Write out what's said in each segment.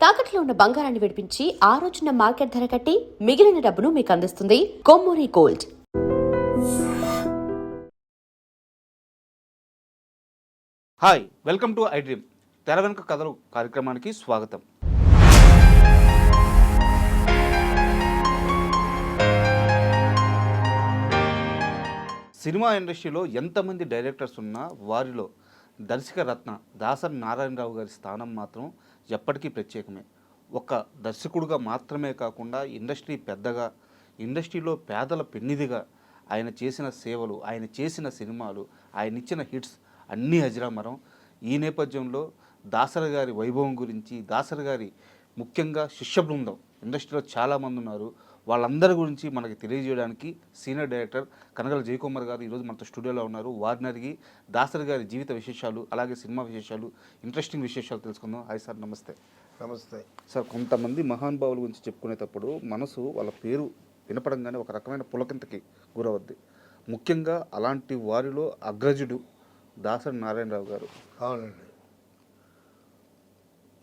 తాకట్లో ఉన్న బంగారాన్ని విడిపించి ఆ రోజున మార్కెట్ ధర కట్టి మిగిలిన డబ్బును మీకు అందిస్తుంది Kommuri gold. Hi, welcome to I dream తెర వెనుక కథలు కార్యక్రమానికి స్వాగతం. సినిమా ఇండస్ట్రీలో ఎంతమంది డైరెక్టర్స్ ఉన్నా వారిలో దర్శక రత్న దాసరి నారాయణరావు గారి స్థానం మాత్రం ఎప్పటికీ ప్రత్యేకమే. ఒక దర్శకుడుగా మాత్రమే కాకుండా ఇండస్ట్రీ పెద్దగా, ఇండస్ట్రీలో పేదల పెన్నిదిగా ఆయన చేసిన సేవలు, ఆయన చేసిన సినిమాలు, ఆయన ఇచ్చిన హిట్స్ అన్నీ అజరామరం. ఈ నేపథ్యంలో దాసరి గారి వైభవం గురించి, దాసరి గారి ముఖ్యంగా శిష్య బృందం ఇండస్ట్రీలో చాలామంది ఉన్నారు, వాళ్ళందరి గురించి మనకి తెలియజేయడానికి సీనియర్ డైరెక్టర్ కనగల జయకుమార్ గారు ఈరోజు మనతో స్టూడియోలో ఉన్నారు. వారిని అడిగి దాసరి గారి జీవిత విశేషాలు, అలాగే సినిమా విశేషాలు, ఇంట్రెస్టింగ్ విశేషాలు తెలుసుకుందాం. హాయ్ సార్, నమస్తే. నమస్తే సార్, కొంతమంది మహానుభావుల గురించి చెప్పుకునేటప్పుడు మనసు వాళ్ళ పేరు వినపడంగానే ఒక రకమైన పులకింతకి గురవద్ది. ముఖ్యంగా అలాంటి వారిలో అగ్రజుడు దాసరి నారాయణరావు గారు. అవునండి,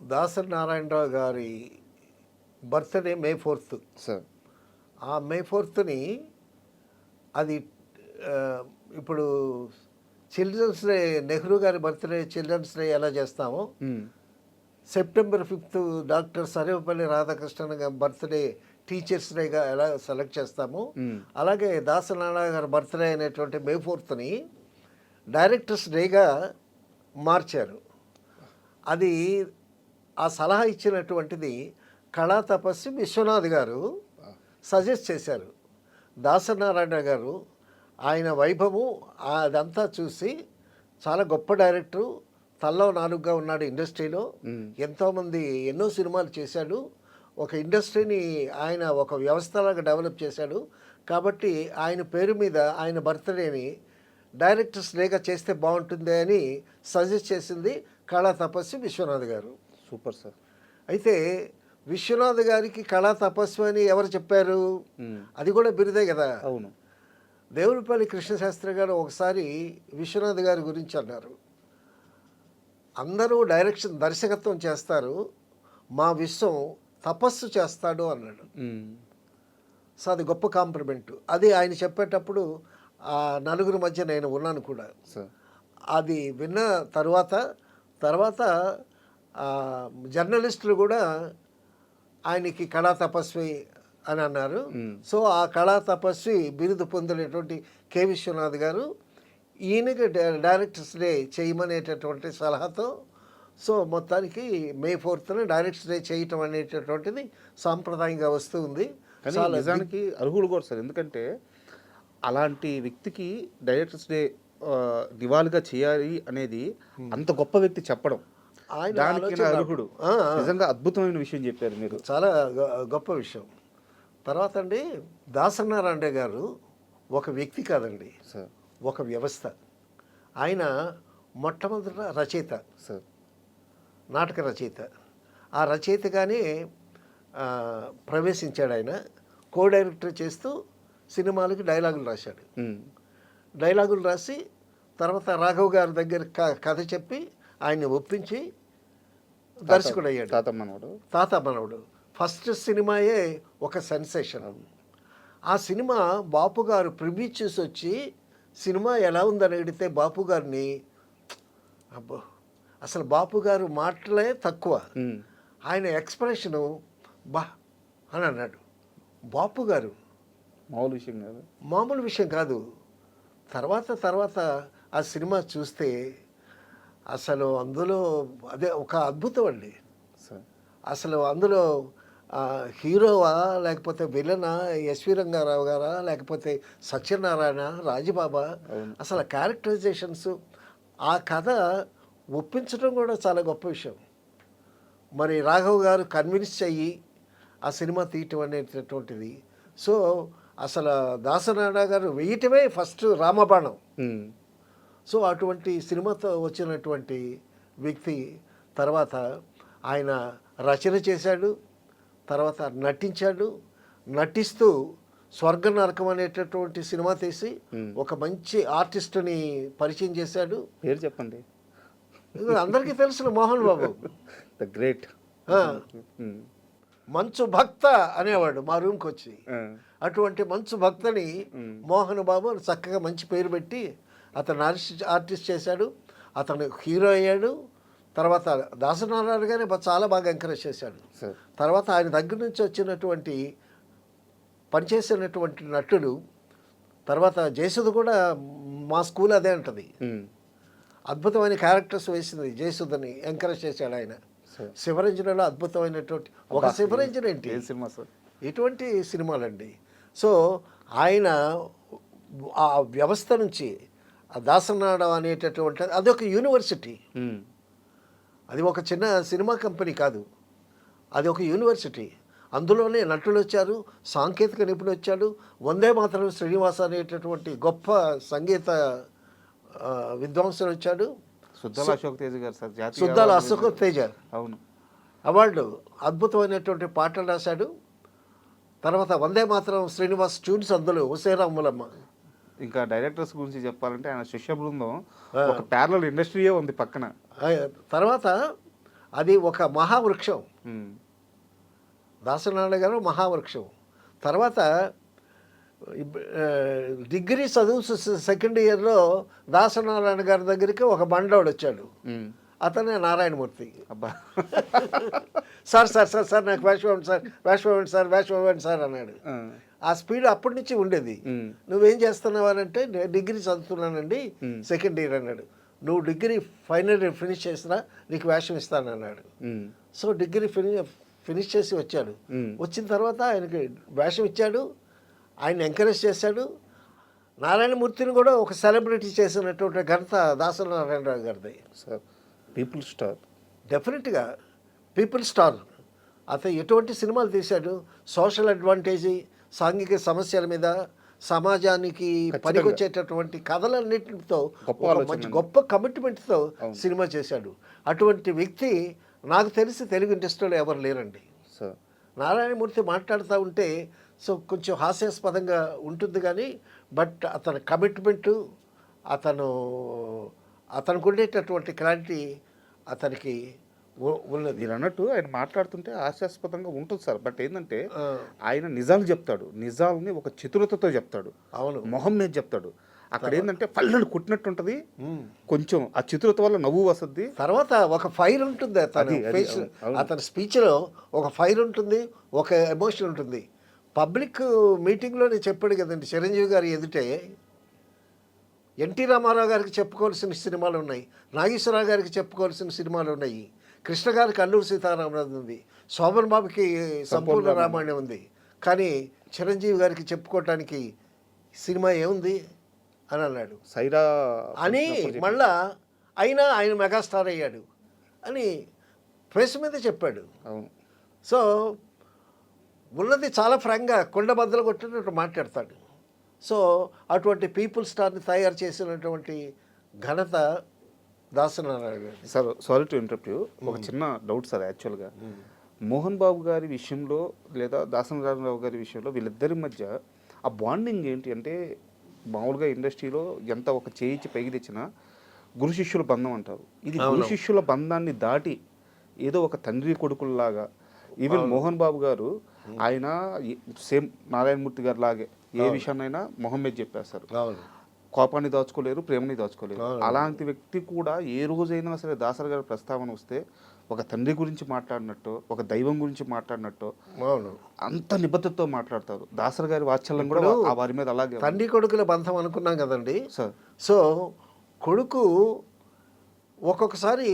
దాసరి నారాయణరావు గారి బర్త్డే May 4th. సార్, ఆ May 4th అది ఇప్పుడు చిల్డ్రన్స్ డే, నెహ్రూ గారి బర్త్డే చిల్డ్రన్స్ డే ఎలా చేస్తామో, September 5th doctor Sarvepalli Radhakrishnan గారి బర్త్డే టీచర్స్ డేగా ఎలా సెలెక్ట్ చేస్తామో, అలాగే దాసరి నారాయణ గారి బర్త్డే అనేటువంటి May 4th డైరెక్టర్స్ డేగా మార్చారు. అది ఆ సలహా ఇచ్చినటువంటిది కళా తపస్వి విశ్వనాథ్ గారు సజెస్ట్ చేశారు. దాసరి నారాయణ గారు ఆయన వైభవం అదంతా చూసి చాలా గొప్ప డైరెక్టరు, తల్లో నాలుగుగా ఉన్నాడు ఇండస్ట్రీలో, ఎంతోమంది ఎన్నో సినిమాలు చేశాడు, ఒక ఇండస్ట్రీని ఆయన ఒక వ్యవస్థలాగా డెవలప్ చేశాడు. కాబట్టి ఆయన పేరు మీద ఆయన బర్త్డేని డైరెక్టర్స్ డేగా చేస్తే బాగుంటుంది అని సజెస్ట్ చేసింది కళా తపస్వి విశ్వనాథ్ గారు. Super sir. అయితే విశ్వనాథ్ గారికి కళా తపస్వి అని ఎవరు చెప్పారు? అది కూడా బిరుదే కదా. అవును. దేవులపల్లి కృష్ణశాస్త్రి గారు ఒకసారి విశ్వనాథ్ గారి గురించి అన్నారు, అందరూ దర్శకత్వం చేస్తారు, మా విశ్వం తపస్సు చేస్తాడు అన్నాడు. సో అది గొప్ప కాంప్లిమెంట్. అది ఆయన చెప్పేటప్పుడు ఆ నలుగురి మధ్య నేను ఉన్నాను కూడా. అది విన్న తర్వాత జర్నలిస్టులు కూడా ఆయనకి కళా తపస్వి అని అన్నారు. సో ఆ కళా తపస్వి బిరుదు పొందినటువంటి కె విశ్వనాథ్ గారు ఈయనకి డైరెక్టర్స్ డే చేయమనేటటువంటి సలహాతో, సో మొత్తానికి May 4th డైరెక్టర్స్ డే చేయటం అనేటటువంటిది సాంప్రదాయంగా వస్తూ ఉంది. నిజానికి అర్హులు కూడా సార్, ఎందుకంటే అలాంటి వ్యక్తికి డైరెక్టర్స్ డే దివాలుగా చేయాలి అనేది అంత గొప్ప వ్యక్తి చెప్పడం, దానికి అర్హుడు. నిజంగా అద్భుతమైన విషయం చెప్పారు మీరు, చాలా గొప్ప విషయం. తర్వాత అండి, దాసరి నారాయణ గారు ఒక వ్యక్తి కాదండి, ఒక వ్యవస్థ. ఆయన మొట్టమొదట రచయిత, నాటక రచయిత. ఆ రచయితగానే ప్రవేశించాడు. ఆయన కో డైరెక్టర్ చేస్తూ సినిమాలకి డైలాగులు రాశాడు. డైలాగులు రాసి తర్వాత రాఘవ్ గారి దగ్గర కథ చెప్పి ఆయన్ని ఒప్పించి దర్శకుడు అయ్యాడు. తాత మనవడు ఫస్ట్ సినిమాయే ఒక సెన్సేషన్. ఆ సినిమా బాపు గారు ప్రివ్యూ చూసి వచ్చి సినిమా ఎలా ఉందని అడిగితే బాపు గారిని, అబ్బో అసలు బాపు గారు మాటలే తక్కువ, ఆయన ఎక్స్ప్రెషను బా అని అన్నాడు. బాపు గారు మామూలు విషయం కాదు. తర్వాత ఆ సినిమా చూస్తే అసలు అందులో అదే ఒక అద్భుతం అండి. అసలు అందులో హీరోవా లేకపోతే విలనా, ఎస్వి రంగారావు గారా లేకపోతే సత్యనారాయణ, రాజబాబా, అసలు క్యారెక్టరైజేషన్స్, ఆ కథ ఒప్పించడం కూడా చాలా గొప్ప విషయం. మరి రాఘవ్ గారు కన్విన్స్ అయ్యి ఆ సినిమా తీయటం అనేటటువంటిది. సో అసలు దాసరి నారాయణ గారు వేయటమే ఫస్ట్ రామబాణం. సో అటువంటి సినిమాతో వచ్చినటువంటి వ్యక్తి తర్వాత ఆయన రచన చేశాడు, తర్వాత నటించాడు. నటిస్తూ స్వర్గ నరకం అనేటటువంటి సినిమా తీసి ఒక మంచి ఆర్టిస్టుని పరిచయం చేశాడు. పేరు చెప్పండి. అందరికీ తెలిసిన మోహన్ బాబు, ద గ్రేట్. మంచు భక్త అనేవాడు మా రూమ్కి వచ్చి. అటువంటి మంచు భక్తని మోహన్ బాబు చక్కగా మంచి పేరు పెట్టి అతను ఆర్టిస్ట్ చేశాడు, అతను హీరో అయ్యాడు. తర్వాత దాసనారాయణ గారిని చాలా బాగా ఎంకరేజ్ చేశాడు. తర్వాత ఆయన దగ్గర నుంచి వచ్చినటువంటి పనిచేసినటువంటి నటుడు, తర్వాత జయసుధ కూడా మా స్కూల్ అదే అంటది, అద్భుతమైన క్యారెక్టర్స్ వేసింది. జయసుధని ఎంకరేజ్ చేశాడు ఆయన. శివరంజనలో అద్భుతమైనటువంటి ఒక శివరంజన్ ఏంటి, ఎటువంటి సినిమాలండి. సో ఆయన ఆ వ్యవస్థ నుంచి ఆ దాసనాడ అనేటటువంటి అదొక యూనివర్సిటీ. అది ఒక చిన్న సినిమా కంపెనీ కాదు, అది ఒక యూనివర్సిటీ. అందులోనే నటులు వచ్చారు, సాంకేతిక నిపుణులు వచ్చాడు, వందే మాతరం శ్రీనివాస అనేటటువంటి గొప్ప సంగీత విద్వాంసులు వచ్చాడు. సుద్దాల అశోక్ తేజ గారు సార్, సుద్దాల అశోక్ తేజ అవును అవార్డు, అద్భుతమైనటువంటి పాటలు రాశాడు. తర్వాత వందే మాతరం శ్రీనివాస్ ట్యూన్స్ అందులో హుసేరాములమ్మ. ఇంకా డైరెక్టర్స్ గురించి చెప్పాలంటే ఆయన శిష్య బృందం ఒక ప్యారలల్ ఇండస్ట్రీయే ఉంది పక్కన. తర్వాత అది ఒక మహావృక్షం, దాసనారాయణ గారు మహావృక్షం. తర్వాత డిగ్రీ చదువు సెకండ్ ఇయర్లో దాసనారాయణ గారి దగ్గరికి ఒక బండోడు వచ్చాడు, అతనే నారాయణమూర్తి. అబ్బా సార్ సార్ సార్ సార్ నాకు వేషం ఇవ్వండి సార్, వేషం ఇవ్వండి సార్, వేషం ఇవ్వండి సార్ అన్నాడు. ఆ స్పీడ్ అప్పటి నుంచి ఉండేది. నువ్వేం చేస్తున్నావు అని అంటే, నేను డిగ్రీ చదువుతున్నానండి సెకండ్ ఇయర్ అన్నాడు. నువ్వు డిగ్రీ ఫైనల్ ఇయర్ ఫినిష్ చేసినా నీకు వేషం ఇస్తానన్నాడు. సో డిగ్రీ ఫినిష్ చేసి వచ్చాడు. వచ్చిన తర్వాత ఆయనకి వేషం ఇచ్చాడు, ఆయన ఎంకరేజ్ చేశాడు. నారాయణమూర్తిని కూడా ఒక సెలబ్రిటీ చేసినటువంటి ఘనత దాసనారాయణరావు గారిది. సార్ పీపుల్ స్టార్, డెఫినెట్గా పీపుల్ స్టార్. అతను ఎటువంటి సినిమాలు తీశాడు, సోషల్ అడ్వాంటేజీ, సాంఘిక సమస్యల మీద, సమాజానికి పనికొచ్చేటటువంటి కథలన్నింటితో మంచి గొప్ప కమిట్మెంట్తో సినిమా చేశాడు. అటువంటి వ్యక్తి నాకు తెలిసి తెలుగు ఇండస్ట్రీలో ఎవరు లేరండి. నారాయణమూర్తి మాట్లాడుతూ ఉంటే సో కొంచెం హాస్యాస్పదంగా ఉంటుంది కానీ, బట్ అతని కమిట్మెంటు, అతనికి ఉండేటటువంటి క్లారిటీ అతనికి ఉన్నది. మీరు అన్నట్టు ఆయన మాట్లాడుతుంటే హాస్యాస్పదంగా ఉంటుంది సార్, బట్ ఏంటంటే ఆయన నిజాలు చెప్తాడు, నిజాలని ఒక చతురతతో చెప్తాడు. అవును, మొహం మీద చెప్తాడు. అక్కడ ఏంటంటే పళ్ళను కొట్టినట్టు ఉంటుంది, కొంచెం ఆ చతురత వల్ల నవ్వు వస్తుంది. తర్వాత ఒక ఫైర్ ఉంటుంది అతని స్పీచ్లో, ఒక ఫైర్ ఉంటుంది, ఒక ఎమోషన్ ఉంటుంది. పబ్లిక్ మీటింగ్లోనే చెప్పాడు కదండి, చిరంజీవి గారి ఎదుటే ఎన్టీ రామారావు గారికి చెప్పుకోవాల్సిన సినిమాలు ఉన్నాయి, నాగేశ్వరరావు గారికి చెప్పుకోవాల్సిన సినిమాలు ఉన్నాయి, కృష్ణ గారికి అల్లూరి సీతారామరాజు ఉంది, శోభన్ బాబుకి సంపూర్ణ రామాయణం ఉంది, కానీ చిరంజీవి గారికి చెప్పుకోవటానికి సినిమా ఏముంది అని అన్నాడు. సైరా అని మళ్ళా అయినా ఆయన మెగాస్టార్ అయ్యాడు అని ప్రెస్ మీద చెప్పాడు. సో ఉన్నది చాలా ఫ్రాంక్గా కొండ బద్దలు కొట్టినట్టు మాట్లాడతాడు. సో అటువంటి పీపుల్ స్టార్ని తయారు చేసినటువంటి ఘనత దాసనారాయణ గారు. Sir sorry to interrupt you, ఒక చిన్న డౌట్ సార్. యాక్చువల్గా మోహన్ బాబు గారి విషయంలో లేదా దాసనారాయణరావు గారి విషయంలో వీళ్ళిద్దరి మధ్య ఆ బాండింగ్ ఏంటి అంటే, మామూలుగా ఇండస్ట్రీలో ఎంత ఒక చేయించి పైకి తెచ్చినా గురు శిష్యుల బంధం అంటారు. ఇది గురు శిష్యుల బంధాన్ని దాటి ఏదో ఒక తండ్రి కొడుకుల్లాగా, ఈవెన్ మోహన్ బాబు గారు ఆయన సేమ్ నారాయణమూర్తి గారు లాగే ఏ విషయాన్నైనా మొహం మీద చెప్పేస్తారు. కోపాన్ని దాచుకోలేరు, ప్రేమని దాచుకోలేరు. అలాంటి వ్యక్తి కూడా ఏ రోజైనా సరే దాసరి గారి ప్రస్తావన వస్తే ఒక తండ్రి గురించి మాట్లాడినట్టు, ఒక దైవం గురించి మాట్లాడినట్టు అంత నిబద్ధతతో మాట్లాడతారు. దాసరి గారి వాత్సల్యం కూడా ఆ వారి మీద అలాగే. తండ్రి కొడుకుల బంధం అనుకున్నాం కదండి సార్. సో కొడుకు ఒక్కొక్కసారి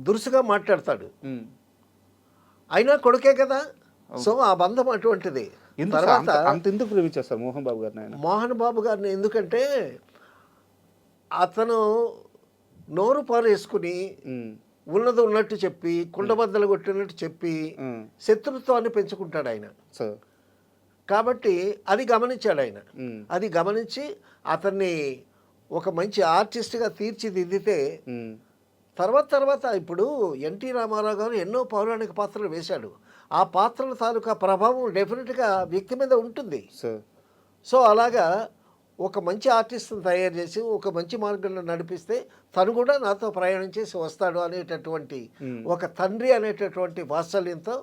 దురుసుగా మాట్లాడతాడు, అయినా కొడుకే కదా. సో ఆ బంధం అటువంటిది. తర్వాత అంత ఎందుకు ప్రేమించేస్తారు మోహన్ బాబు గారిని? మోహన్ బాబు గారిని ఎందుకంటే అతను నోరు పారేసుకుని ఉన్నది ఉన్నట్టు చెప్పి, కుండబద్దలు కొట్టినట్టు చెప్పి శత్రుత్వాన్ని పెంచుకుంటాడు ఆయన. కాబట్టి అది గమనించాడు ఆయన. అది గమనించి అతన్ని ఒక మంచి ఆర్టిస్ట్గా తీర్చిదిద్దితే తర్వాత ఇప్పుడు ఎన్టీ రామారావు గారు ఎన్నో పౌరాణిక పాత్రలు వేశాడు. ఆ పాత్రల తాలూకా ప్రభావం డెఫినెట్గా వ్యక్తి మీద ఉంటుంది. సో అలాగా ఒక మంచి ఆర్టిస్ట్ని తయారు చేసి ఒక మంచి మార్గంలో నడిపిస్తే తను కూడా నాతో ప్రయాణం చేసి వస్తాడు అనేటటువంటి ఒక తండ్రి అనేటటువంటి వాత్సల్యంతో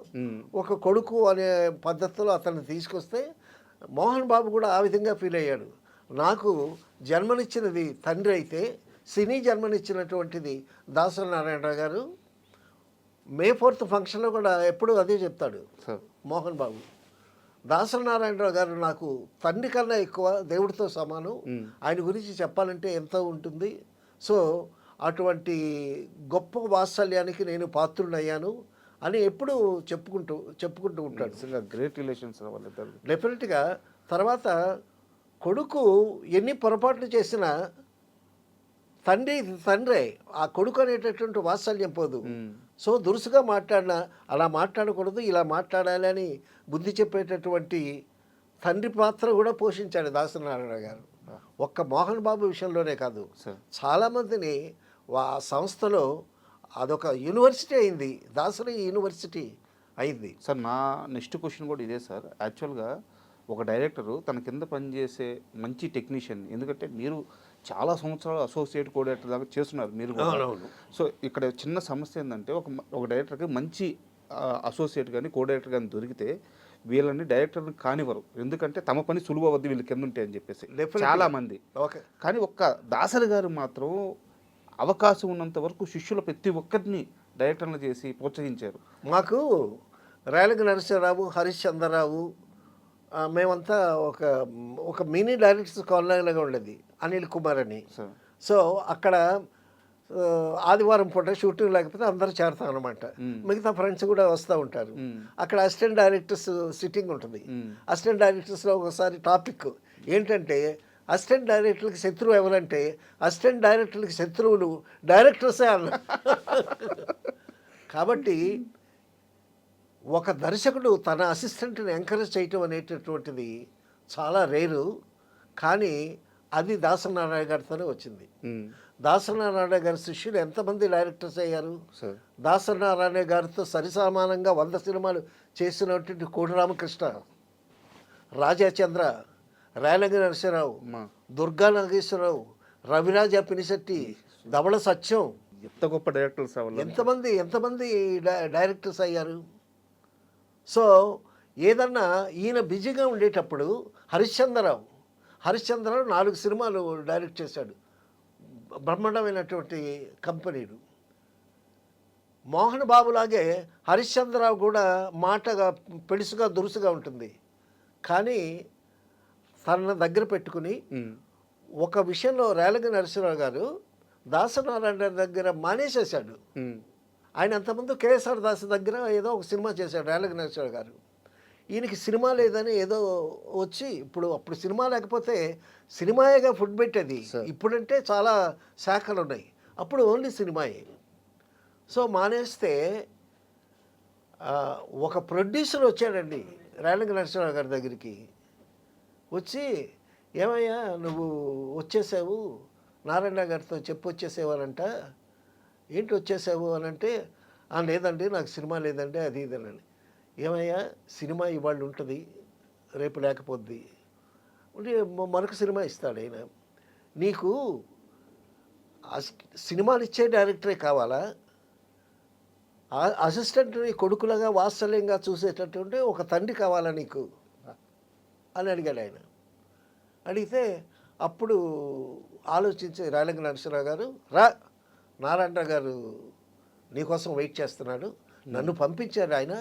ఒక కొడుకు అనే పద్ధతిలో అతన్ని తీసుకొస్తే మోహన్ బాబు కూడా ఆ విధంగా ఫీల్ అయ్యాడు. నాకు జన్మనిచ్చినది తండ్రి అయితే సినీ జన్మనిచ్చినటువంటిది దాసరి నారాయణరావు గారు. మే 4th ఫంక్షన్లో కూడా ఎప్పుడూ అదే చెప్తాడు మోహన్ బాబు. దాసరి నారాయణరావు గారు నాకు తండ్రి కన్నా ఎక్కువ, దేవుడితో సమానం. ఆయన గురించి చెప్పాలంటే ఎంతో ఉంటుంది. సో అటువంటి గొప్ప వాత్సల్యానికి నేను పాత్రుడయ్యాను అని ఎప్పుడూ చెప్పుకుంటూ ఉంటాడు. గ్రేట్ రిలేషన్స్ వాళ్ళిద్దరు. డెఫినెట్గా తర్వాత కొడుకు ఎన్ని పొరపాట్లు చేసినా తండ్రే ఆ కొడుకు అనేటటువంటి వాత్సల్యం పోదు. సో దురుసుగా మాట్లాడినా అలా మాట్లాడకూడదు, ఇలా మాట్లాడాలి అని బుద్ధి చెప్పేటటువంటి తండ్రి పాత్ర కూడా పోషించాడు దాసరి నారాయణ గారు. ఒక్క మోహన్ బాబు విషయంలోనే కాదు, చాలామందిని ఆ సంస్థలో అదొక యూనివర్సిటీ అయింది, దాసరి యూనివర్సిటీ అయింది. సార్ నా నెక్స్ట్ క్వశ్చన్ కూడా ఇదే సార్. యాక్చువల్గా ఒక డైరెక్టరు తన కింద పనిచేసే మంచి టెక్నీషియన్, ఎందుకంటే మీరు చాలా సంవత్సరాలు అసోసియేట్ కోఆర్డినేటర్ దాకా చేస్తున్నారు మీరు కూడా. సో ఇక్కడ చిన్న సమస్య ఏంటంటే ఒక డైరెక్టర్కి మంచి అసోసియేట్ కానీ కోఆర్డినేటర్ కానీ దొరికితే వీళ్ళని డైరెక్టర్ని కానివ్వరు, ఎందుకంటే తమ పని సులువు అవద్దు వీళ్ళు కింద ఉంటాయి అని చెప్పేసి చాలామంది. కానీ ఒక్క దాసరి గారు మాత్రం అవకాశం ఉన్నంత వరకు శిష్యుల ప్రతి ఒక్కరిని డైరెక్టర్లు చేసి ప్రోత్సహించారు. మాకు రేలంగి నరసింహరావు, హరీష్ చంద్రరావు, మేమంతా ఒక మినీ డైరెక్టర్స్ కాలనీలాగా ఉండేది, అనిల్ కుమార్ అని. సో అక్కడ ఆదివారం పూట షూటింగ్ లేకపోతే అందరూ చేరుతాం అనమాట. మిగతా ఫ్రెండ్స్ కూడా వస్తూ ఉంటారు. అక్కడ అసిస్టెంట్ డైరెక్టర్స్ సిట్టింగ్ ఉంటుంది. అసిస్టెంట్ డైరెక్టర్స్లో ఒకసారి టాపిక్ ఏంటంటే అసిస్టెంట్ డైరెక్టర్లకి శత్రువు ఎవరంటే అసిస్టెంట్ డైరెక్టర్లకి శత్రువులు డైరెక్టర్సే అన్న. కాబట్టి ఒక దర్శకుడు తన అసిస్టెంట్ని ఎంకరేజ్ చేయటం అనేటటువంటిది చాలా రేరు. కానీ అది దాసరి నారాయణ గారితోనే వచ్చింది. దాసరి నారాయణ గారి శిష్యులు ఎంతమంది డైరెక్టర్స్ అయ్యారు? దాసరి నారాయణ గారితో సరిసమానంగా 100 సినిమాలు చేసినటువంటి కోడి రామకృష్ణ, రాజాచంద్ర, రేలంగి నరసింహరావు, దుర్గా నాగేశ్వరరావు, రవిరాజ పినిశెట్టి, ధవళ సత్యం, ఎంత గొప్ప డైరెక్టర్స్, ఎంతమంది డైరెక్టర్స్ అయ్యారు. సో ఏదన్నా ఈయన బిజీగా ఉండేటప్పుడు హరిశ్చంద్రరావు 4 సినిమాలు డైరెక్ట్ చేశాడు, బ్రహ్మాండమైనటువంటి కంపెనీలు. మోహన్ బాబులాగే హరిశ్చంద్రరావు కూడా మాటగా పెడుసుగా దురుసుగా ఉంటుంది. కానీ తన దగ్గర పెట్టుకుని ఒక విషయంలో రేలంగి నరసింహరావు గారు దాసనారాయణ దగ్గర మానేసేశాడు. ఆయన అంతకుముందు కేఎస్ఆర్ దాస్ దగ్గర ఏదో ఒక సినిమా చేశాడు రేలంగి నరసింహరావు గారు. ఈయనకి సినిమా లేదని ఏదో వచ్చి అప్పుడు సినిమా లేకపోతే సినిమాయేగా ఫుడ్ పెట్టేది. ఇప్పుడంటే చాలా శాఖలు ఉన్నాయి, అప్పుడు ఓన్లీ సినిమాయే. సో మానేస్తే ఒక ప్రొడ్యూసర్ వచ్చాడండి రేలంగి నరసింహరావు గారి దగ్గరికి. వచ్చి ఏమయ్యా నువ్వు వచ్చేసావు, నారాయణ గారితో వచ్చేసావు అనంట. ఏంటి వచ్చేసావు అని అంటే, లేదండి నాకు సినిమా లేదండి అది ఇదేనండి. ఏమయ్యా సినిమా ఇవాళ ఉంటుంది, రేపు లేకపోద్ది, మరొక సినిమా ఇస్తాడు ఆయన. నీకు సినిమాలు ఇచ్చే డైరెక్టరే కావాలా, అసిస్టెంట్ని కొడుకులుగా వాత్సల్యంగా చూసేటటువంటి ఒక తండ్రి కావాలా నీకు అని అడిగాడు ఆయన. అడిగితే అప్పుడు ఆలోచించి రేలంగి నరసింహరావు గారు, నారాయణ గారు నీకోసం వెయిట్ చేస్తున్నాడు, నన్ను పంపించారు ఆయన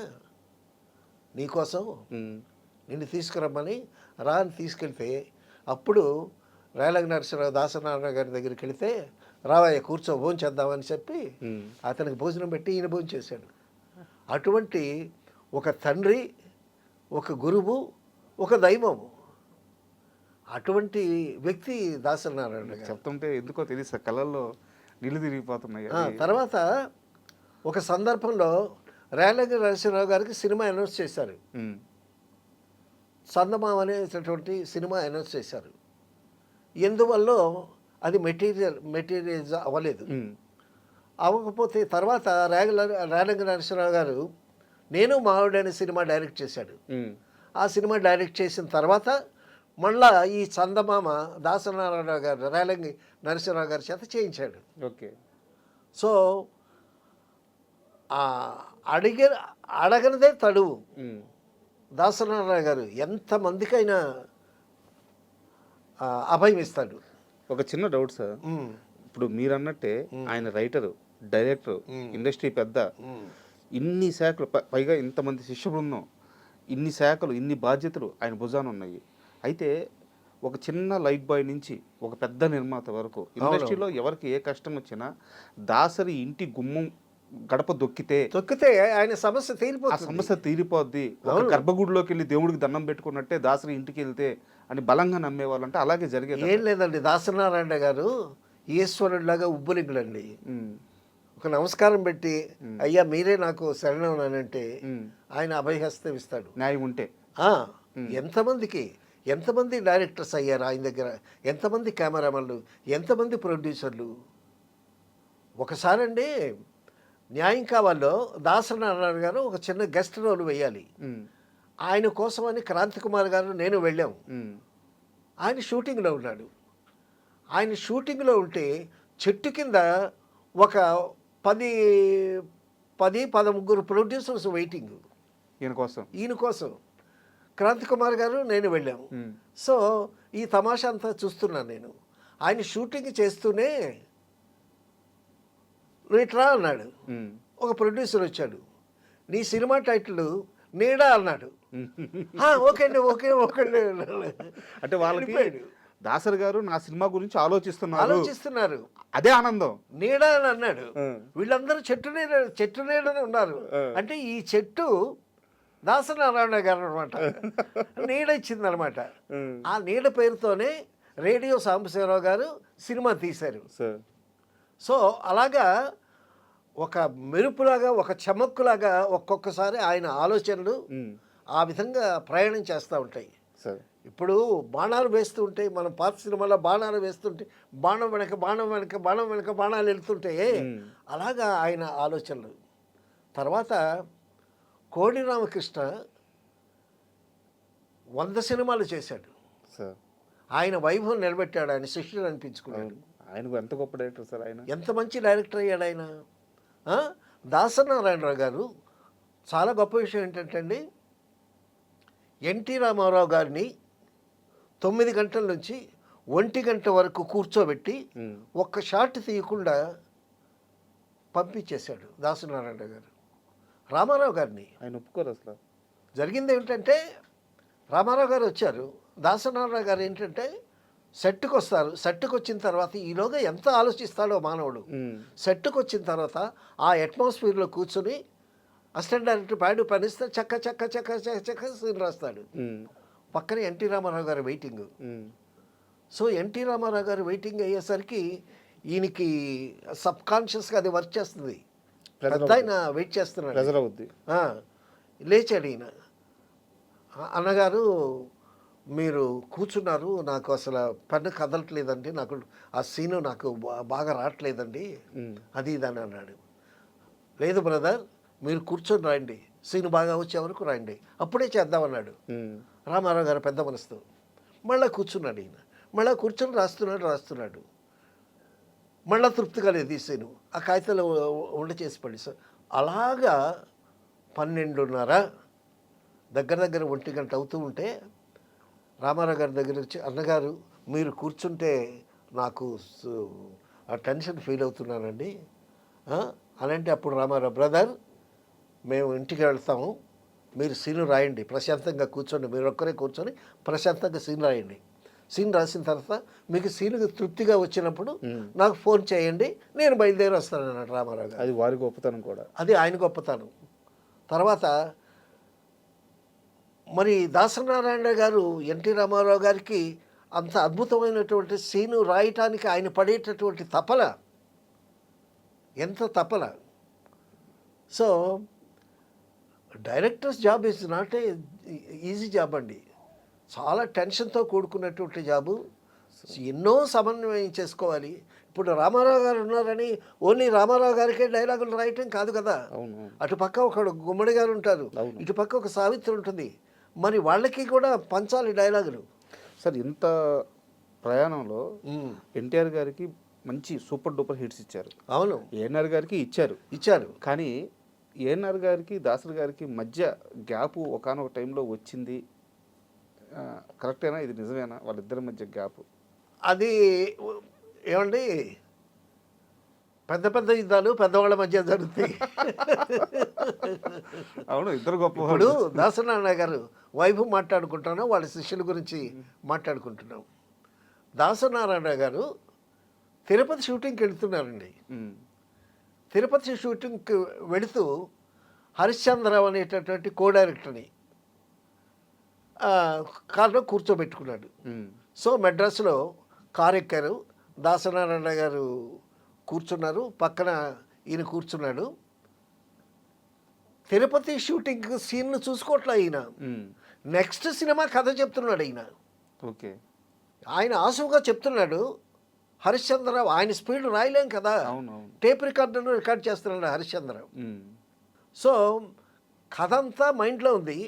నీకోసం, నిన్ను తీసుకురమ్మని. అని తీసుకెళ్తే అప్పుడు రేలంగి నరసింహరావు దాసనారాయణ గారి దగ్గరికి వెళితే, రావయ్య కూర్చో భోజనం చేద్దామని చెప్పి అతనికి భోజనం పెట్టి ఈయన భోజనం చేశాడు. అటువంటి ఒక తండ్రి, ఒక గురువు, ఒక దైవము, అటువంటి వ్యక్తి దాసరి నారాయణ గారు. చెప్తుంటే ఎందుకో తెలియదు, కళ్ళల్లో నీళ్ళు తిరిగిపోతున్నాయి. తర్వాత ఒక సందర్భంలో రేలంగి నరసింహరావు గారికి సినిమా అనౌన్స్ చేశారు, సందమామ అనేటటువంటి సినిమా అనౌన్స్ చేశారు. ఎందువల్ల అది మెటీరియల్స్ అవ్వలేదు. అవ్వకపోతే తర్వాత రేలంగి నరసింహరావు గారు నేను మావిడనే సినిమా డైరెక్ట్ చేశాడు. ఆ సినిమా డైరెక్ట్ చేసిన తర్వాత మళ్ళా ఈ చందమామ దాసనారాయణ గారు రేలంగి నరసింహరావు గారి చేత చేయించాడు. ఓకే. సో అడగనిదే తడువు. దాసనారాయణ గారు ఎంతమందికైనా అభయం ఇస్తాడు. ఒక చిన్న డౌట్ సార్, ఇప్పుడు మీరు అన్నట్టే ఆయన రైటరు, డైరెక్టర్, ఇండస్ట్రీ పెద్ద, ఇన్ని శాఖలు, పైగా ఇంతమంది శిష్య బృందం, ఇన్ని శాఖలు, ఇన్ని బాధ్యతలు ఆయన భుజాన ఉన్నాయి. అయితే ఒక చిన్న లైట్ బాయ్ నుంచి ఒక పెద్ద నిర్మాత వరకు ఇండస్ట్రీలో ఎవరికి ఏ కష్టం వచ్చినా దాసరి ఇంటి గుమ్మం గడప దొక్కితే ఆయన సమస్య ఆ సమస్య తీరిపోద్ది. ఒక గర్భగుడిలోకి వెళ్ళి దేవుడికి దండం పెట్టుకున్నట్టే దాసరి ఇంటికి వెళ్తే అని బలంగా నమ్మేవాళ్ళంటే అలాగే జరిగేది. ఏం లేదండి, దాసనారాయణ గారు ఈశ్వరుడిలాగా ఉబ్బులింగులండి. ఒక నమస్కారం పెట్టి అయ్యా మీరే నాకు శరణమనంటే ఆయన అభయహస్తం ఇస్తాడు. న్యాయం ఉంటే ఎంతమంది డైరెక్టర్స్ అయ్యారు ఆయన దగ్గర, ఎంతమంది కెమెరామెన్లు, ఎంతమంది ప్రొడ్యూసర్లు. ఒకసారి అండి న్యాయం కావాలో దాసనారాయణ గారు ఒక చిన్న గెస్ట్ రోల్ వేయాలి. ఆయన కోసమని క్రాంతి కుమార్ గారు నేను వెళ్ళాం. ఆయన షూటింగ్లో ఉన్నాడు. ఆయన షూటింగ్లో ఉంటే చెట్టు కింద ఒక 10-13 ప్రొడ్యూసర్స్ వెయిటింగ్ ఈయన కోసం. క్రాంతి కుమార్ గారు నేను వెళ్ళాము. సో ఈ తమాషా అంతా చూస్తున్నాను నేను. ఆయన షూటింగ్ చేస్తూనే రేట్రా అన్నాడు. ఒక ప్రొడ్యూసర్ వచ్చాడు, నీ సినిమా టైటిల్ నీడా అన్నాడు. ఓకే అండి, ఓకే అంటే వాళ్ళకి దాసరి గారు నా సినిమా గురించి ఆలోచిస్తున్నారు, అదే ఆనందం. నీడా అని అన్నాడు. వీళ్ళందరూ చెట్టు నీడనే ఉన్నారు. అంటే ఈ చెట్టు దాసనారాయణ గారు అనమాట, నీడ ఇచ్చింది అనమాట. ఆ నీడ పేరుతోనే రేడియో సాంబశివరావు గారు సినిమా తీశారు. సో అలాగా ఒక మెరుపులాగా, ఒక చమక్కులాగా ఒక్కొక్కసారి ఆయన ఆలోచనలు ఆ విధంగా ప్రయాణం చేస్తూ ఉంటాయి. ఇప్పుడు బాణాలు వేస్తూ ఉంటే, మనం పాత సినిమాలో బాణాలు వేస్తుంటే బాణం వెనక బాణాలు వెళ్తుంటే అలాగా ఆయన ఆలోచనలు. తర్వాత కోడి రామకృష్ణ 100 సినిమాలు చేశాడు. ఆయన వైభవం నిలబెట్టాడు, ఆయన శిష్యుడు అనిపించుకున్నాడు. ఆయన ఎంత గొప్ప డైరెక్టర్ సార్, ఆయన ఎంత మంచి డైరెక్టర్ అయ్యాడు ఆయన. దాసనారాయణరావు గారు చాలా గొప్ప విషయం ఏంటంటే అండి, ఎన్టీ రామారావు గారిని 9 గంటల నుంచి 1 గంట వరకు కూర్చోబెట్టి ఒక్క షాట్ తీయకుండా పంపించేశాడు దాసనారాయణ గారు రామారావు గారిని. ఆయన ఒప్పుకోరు అసలు. జరిగింది ఏమిటంటే, రామారావు గారు వచ్చారు, దాసనారాయణ గారు ఏంటంటే సెట్కి వస్తారు. సెట్కి వచ్చిన తర్వాత ఈలోగా ఎంత ఆలోచిస్తాడో మానవుడు. సెట్కి వచ్చిన తర్వాత ఆ అట్మాస్ఫియర్లో కూర్చొని అసిస్టెంట్ డైరెక్టర్ ప్యాడు పనిస్తే చక్క సీన్ రాస్తాడు. పక్కనే ఎన్టీ రామారావు గారు వెయిటింగ్. సో ఎన్టీ రామారావు గారు వెయిటింగ్ అయ్యేసరికి ఈయనకి సబ్ కాన్షియస్గా అది వర్క్ చేస్తుంది. పెద్ద ఆయన వెయిట్ చేస్తున్నాడు, లేచాడు ఈయన. అన్నగారు మీరు కూర్చున్నారు, నాకు అసలు పెన్ను కదలట్లేదండి, నాకు ఆ సీను నాకు బాగా రావట్లేదండి, అది ఇదని అన్నాడు. లేదు బ్రదర్, మీరు కూర్చొని రాయండి, సీను బాగా వచ్చే వరకు రాయండి, అప్పుడే చేద్దామన్నాడు రామారావు గారు పెద్ద మనసుతో. మళ్ళీ కూర్చున్నాడు ఈయన, మళ్ళీ కూర్చొని రాస్తున్నాడు. మళ్ళీ తృప్తిగా లేదు ఈ సీను, ఆ కాగితాలు ఉండ చేసి పడి. సార్ అలాగా 12:30 దగ్గర 1 గంట అవుతూ ఉంటే రామారావు గారి దగ్గర వచ్చి, అన్నగారు మీరు కూర్చుంటే నాకు ఆ టెన్షన్ ఫీల్ అవుతున్నానండి అని అంటే, అప్పుడు రామారావు, బ్రదర్ మేము ఇంటికి వెళ్తాము, మీరు సీన్ రాయండి, ప్రశాంతంగా కూర్చోండి, మీరు ఒక్కరే కూర్చొని ప్రశాంతంగా సీన్ రాయండి. సీన్ రాసిన తర్వాత మీకు సీన్ తృప్తిగా వచ్చినప్పుడు నాకు ఫోన్ చేయండి, నేను బయలుదేరి వస్తాను అన్నాడు రామారావు గారు. అది వారి గొప్పతనం కూడా, అది ఆయన గొప్పతనం. తర్వాత మరి దాసనారాయణ గారు ఎన్టీ రామారావు గారికి అంత అద్భుతమైనటువంటి సీను రాయటానికి ఆయన పడేటటువంటి తపల, ఎంత తపల. So director's job is not a easy job అండి, చాలా టెన్షన్తో కూడుకున్నటువంటి జాబు. ఎన్నో సమన్వయం చేసుకోవాలి. ఇప్పుడు రామారావు గారు ఉన్నారని ఓన్లీ రామారావు గారికే డైలాగులు రాయటం కాదు కదా. అటుపక్క ఒక గుమ్మడి గారు ఉంటారు, ఇటుపక్క ఒక సావిత్రి ఉంటుంది, మరి వాళ్ళకి కూడా పంచాలి డైలాగులు. సార్ ఇంత ప్రయాణంలో ఉమ్. ఎన్టీఆర్ గారికి మంచి సూపర్ డూపర్ హిట్స్ ఇచ్చారు, అవును, ఏఎన్ఆర్ గారికి ఇచ్చారు. కానీ ఏఎన్ఆర్ గారికి దాసరి గారికి మధ్య గ్యాప్ ఒకానొక టైంలో వచ్చింది. కరెక్టేనా, ఇది నిజమేనా వాళ్ళిద్దరి మధ్య గ్యాప్? అది ఏమండి, పెద్ద పెద్ద యుద్ధాలు పెద్దవాళ్ళ మధ్య జరుగుతాయి. అవును, ఇద్దరు గొప్ప ఇప్పుడు దాసనారాయణ గారు వైపు మాట్లాడుకుంటున్నాం, వాళ్ళ శిష్యుల గురించి మాట్లాడుకుంటున్నాం. దాసనారాయణ గారు తిరుపతి షూటింగ్కి వెళుతున్నారండి. తిరుపతి షూటింగ్కి వెళుతూ హరిశ్చంద్రరావు అనేటటువంటి కో డైరెక్టర్ని కారులో కూర్చోబెట్టుకున్నాడు. సో మెడ్రాస్లో కారు ఎక్కారు, దాసనారాయణ గారు కూర్చున్నారు, పక్కన ఈయన కూర్చున్నాడు. తిరుపతి షూటింగ్ సీన్ను చూసుకోవట్లే ఈయన, నెక్స్ట్ సినిమా కథ చెప్తున్నాడు ఈయన. ఓకే, ఆయన ఆసువుగా చెప్తున్నాడు. హరిశ్చంద్రరావు ఆయన స్పీడ్ రాయలేం కదా, టేప్ రికార్డును రికార్డ్ చేస్తున్నాడు హరిశ్చంద్రరావు. సో కథ అంతా మైండ్లో ఉంది,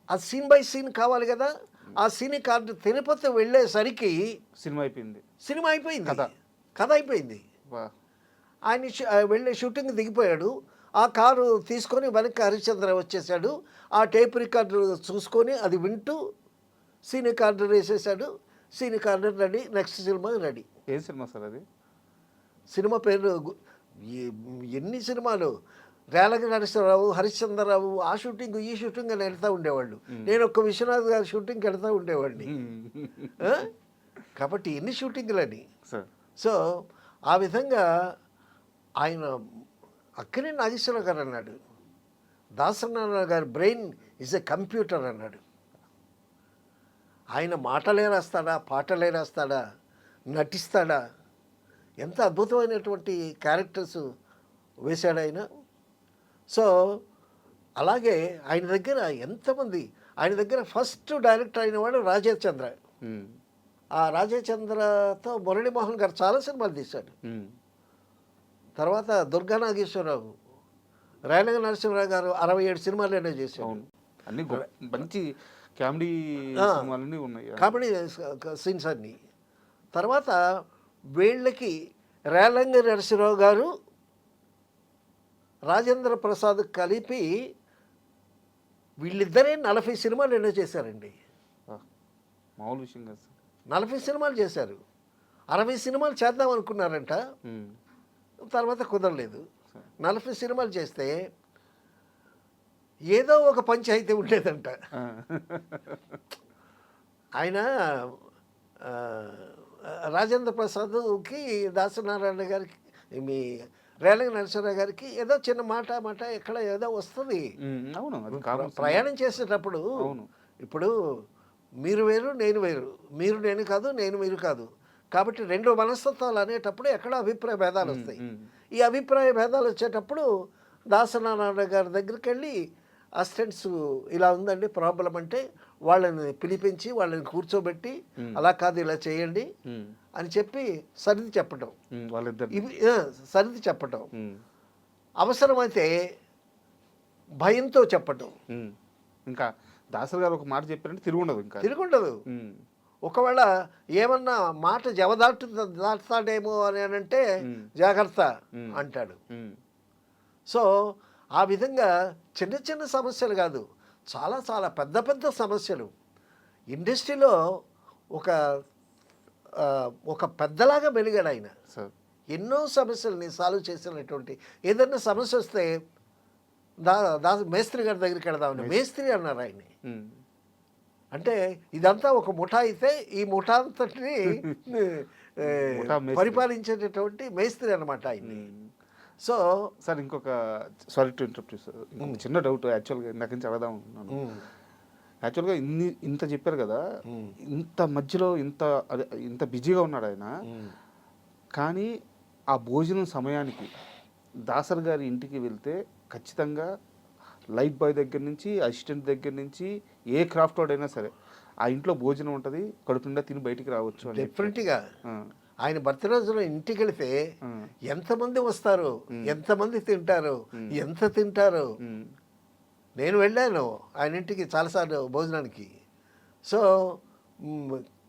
ఆ సీన్ బై సీన్ కావాలి కదా. ఆ సీన్ కార్డు తిరుపతి వెళ్ళేసరికి సినిమా అయిపోయింది, కథ అయిపోయింది. ఆయన వెళ్ళే షూటింగ్ దిగిపోయాడు, ఆ కారు తీసుకొని వెనక్కి హరిశ్చంద్ర వచ్చేసాడు. ఆ టేప్ రికార్డు చూసుకొని అది వింటూ సీన్ కార్డు వేసేసాడు. Scene card ready, next cinema ready. ఏ సినిమా సార్ అది? సినిమా పేరు ఎన్ని సినిమాలు, రేలంగి నరసింహరావు, హరిశ్చంద్రరావు, ఆ షూటింగ్ ఈ షూటింగ్ అని వెళ్తూ ఉండేవాళ్ళు. నేను ఒక్క విశ్వనాథ్ గారి షూటింగ్కి వెళ్తూ ఉండేవాడిని. కాబట్టి ఎన్ని షూటింగ్లని. సో ఆ విధంగా ఆయన అక్కడే నాగేశ్వరరావు గారు అన్నాడు, దాసనారాయణ గారి బ్రెయిన్ ఈజ్ ఎ కంప్యూటర్ అన్నాడు. ఆయన మాటలే రాస్తాడా, పాటలే రాస్తాడా, నటిస్తాడా, ఎంత అద్భుతమైనటువంటి క్యారెక్టర్స్ వేశాడు ఆయన. సో అలాగే ఆయన దగ్గర ఎంతమంది, ఆయన దగ్గర ఫస్ట్ డైరెక్టర్ అయిన వాడు రాజేష్ చంద్ర. ఆ రాజేష్ చంద్రతో మురళీమోహన్ గారు చాలా సినిమాలు తీశాడు. తర్వాత దుర్గా నాగేశ్వరరావు, రేలంగి నరసింహరావు గారు 67 సినిమాలు చేశారు. అన్ని మంచి కామెడీ ఉన్నాయి, కామెడీ సీన్స్ అన్నీ. తర్వాత వీళ్ళకి రేలంగి నరసింహరావు గారు రాజేంద్ర ప్రసాద్ కలిపి వీళ్ళిద్దరే 40 సినిమాలు చేశారండి. మామూలు విషయం కాదు, 40 సినిమాలు చేశారు. 60 సినిమాలు చేద్దాం అనుకున్నారంట, తర్వాత కుదరలేదు. 40 సినిమాలు చేస్తే ఏదో ఒక పంచాయితీ ఉండేదంట. ఆయన రాజేంద్ర ప్రసాద్కి, దాసనారాయణ గారికి, మీ రేలంగి నరసింహరావు గారికి ఏదో చిన్న మాట ఎక్కడ ఏదో వస్తుంది. ప్రయాణం చేసేటప్పుడు ఇప్పుడు మీరు వేరు నేను వేరు, మీరు నేను కాదు నేను మీరు కాదు, కాబట్టి రెండు మనస్తత్వాలు అనేటప్పుడు ఎక్కడ అభిప్రాయ భేదాలు వస్తాయి. ఈ అభిప్రాయ భేదాలు వచ్చేటప్పుడు దాసనారాయణ గారి దగ్గరికి వెళ్ళి అసిస్టెంట్స్ ఇలా ఉందండి ప్రాబ్లం అంటే వాళ్ళని పిలిపించి వాళ్ళని కూర్చోబెట్టి అలా కాదు ఇలా చేయండి అని చెప్పి సరిది చెప్పటం, ఇవి సరిది చెప్పటం, అవసరమైతే భయంతో చెప్పటం. ఇంకా దాసరి గారు ఒక మాట చెప్పారంటే తిరుగుండదు. ఒకవేళ ఏమన్నా మాట దాటుతాడేమో అని అంటే జాగ్రత్త అంటాడు. సో ఆ విధంగా చిన్న చిన్న సమస్యలు కాదు, చాలా చాలా పెద్ద పెద్ద సమస్యలు ఇండస్ట్రీలో ఒక పెద్దలాగా మెలిగాడు ఆయన. ఎన్నో సమస్యల్ని సాల్వ్ చేసినటువంటి, ఏదైనా సమస్య వస్తే మేస్త్రి గారి దగ్గరికి వెళదామని మేస్త్రి అన్నారు ఆయన్ని. అంటే ఇదంతా ఒక ముఠా అయితే ఈ ముఠా అంతటిని పరిపాలించేటటువంటి మేస్త్రి అన్నమాట ఆయన్ని. సో సార్ ఇంకొక సారీ టు ఇంటరప్ట్ సార్, ఇంకొక చిన్న డౌట్ యాక్చువల్గా నాకు నుంచి అడగదాం అనుకున్నాను. యాక్చువల్గా ఇంత చెప్పారు కదా, ఇంత మధ్యలో ఇంత బిజీగా ఉన్నాడు ఆయన, కానీ ఆ భోజనం సమయానికి దాసరి గారి ఇంటికి వెళ్తే ఖచ్చితంగా లైట్ బాయ్ దగ్గర నుంచి అసిస్టెంట్ దగ్గర నుంచి ఏ క్రాఫ్ట్ వాడైనా సరే ఆ ఇంట్లో భోజనం ఉంటుంది, కడుపు నిండా తిని బయటికి రావచ్చు. డెఫినెట్గా ఆయన బర్త్ రోజులో ఇంటికి వెళితే ఎంతమంది వస్తారు, ఎంతమంది తింటారు, ఎంత తింటారు. నేను వెళ్ళాను ఆయన ఇంటికి చాలాసార్లు భోజనానికి. సో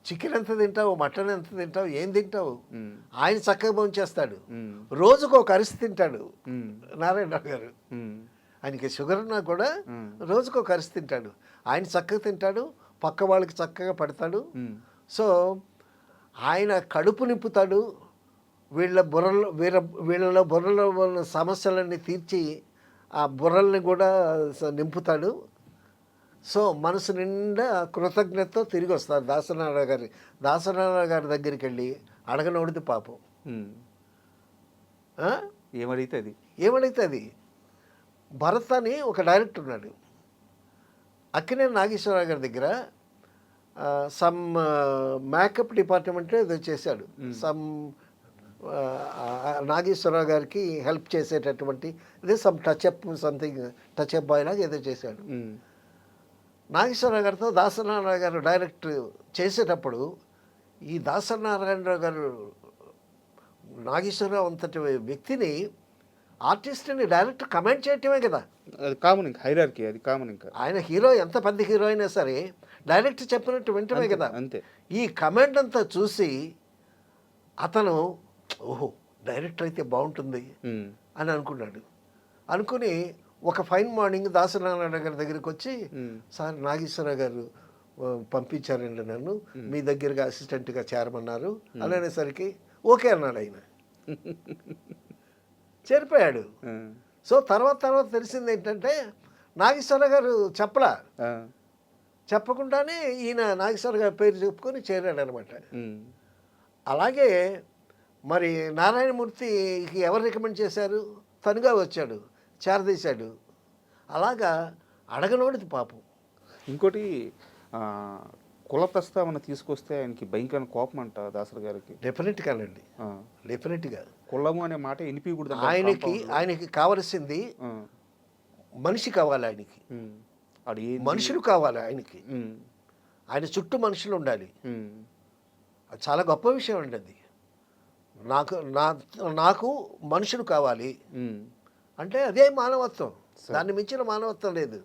చికెన్ ఎంత తింటావు, మటన్ ఎంత తింటావు, ఏం తింటావు? ఉమ్, ఆయన చక్కగా భోంచేస్తాడు. ఉమ్, రోజుకు ఒక అరిసి తింటాడు ఉమ్, నారాయణరావు గారు. ఉమ్, ఆయనకి షుగర్ ఉన్నా కూడా ఉమ్, రోజుకు ఒక అరిసి తింటాడు. ఆయన చక్కగా తింటాడు, పక్క వాళ్ళకి చక్కగా పడతాడు. ఉమ్, సో ఆయన కడుపు నింపుతాడు. వీళ్ళ బుర్రలో ఉన్న సమస్యలన్నీ తీర్చి ఆ బుర్రల్ని కూడా నింపుతాడు. సో మనసు నిండా కృతజ్ఞతతో తిరిగి వస్తారు దాసనారాయణ గారి దగ్గరికి వెళ్ళి అడగనోడిది పాపం. ఉమ్. ఆ? ఏమడిగితే అది. ఏమడిగితే అది. భరత్ అని ఒక డైరెక్టర్ ఉన్నాడు, అక్కినేని నాగేశ్వరరావు గారి దగ్గర సమ్ మేకప్ డిపార్ట్మెంట్ ఏదో చేశాడు. సమ్ నాగేశ్వరరావు గారికి హెల్ప్ చేసేటటువంటి ఇదే సమ్ టచ్అప్ బాయ్ లాగా ఏదో చేశాడు. ఉమ్, నాగేశ్వరరావు గారితో దాసనారాయణ గారు డైరెక్ట్ చేసేటప్పుడు ఈ దాసనారాయణరావు గారు నాగేశ్వరరావు అంతటి వ్యక్తిని, ఆర్టిస్ట్ని డైరెక్ట్ కమెంట్ చేయటమే కదా. అది కామన్, ఇంకా హైరార్కీ అది కామన్. ఇంకా ఆయన హీరో ఎంత పెద్ద హీరో అయినా సరే డైరెక్ట్ చెప్పినట్టు వింటమే కదా. అంతే. ఈ కమెంట్ అంతా చూసి అతను ఓహో డైరెక్టర్ అయితే బాగుంటుంది ఉమ్, అని అనుకున్నాడు. అనుకుని ఒక ఫైన్ మార్నింగ్ దాసనారాయణ గారి దగ్గరికి వచ్చి, ఉమ్, సార్ నాగేశ్వరరావు గారు పంపించారండి నన్ను మీ దగ్గరగా అసిస్టెంట్గా చేరమన్నారు అని అనేసరికి ఓకే అన్నాడు ఆయన. చేరిపోయాడు. ఉమ్, సో తర్వాత తెలిసింది ఏంటంటే నాగేశ్వరరావు గారు ఆ, చెప్పకుండానే ఈయన నాగేశ్వరరావు గారి పేరు చెప్పుకొని చేరాడు అనమాట. ఉమ్, అలాగే మరి నారాయణమూర్తికి ఎవరు రికమెండ్ చేశారు? తనుగా వచ్చాడు, చేరదీశాడు. అలాగా అడగనోడిది పాపం. ఇంకోటి కుల ప్రస్తావన తీసుకొస్తే ఆయనకి భయంకరమైన కోపం అంట దాసరి గారికి. డెఫినెట్గానండి, ఆ, డెఫినెట్గా. కులము అనే మాట వినిపించకూడదు ఆయనకి కావలసింది మనిషి కావాలి. ఆయనకి మనుషులు కావాలి. ఆయనకి ఆయన చుట్టూ మనుషులు ఉండాలి. అది చాలా గొప్ప విషయం అండి. అది నాకు మనుషులు కావాలి అంటే అదే మానవత్వం. దాన్ని మించిన మానవత్వం లేదు.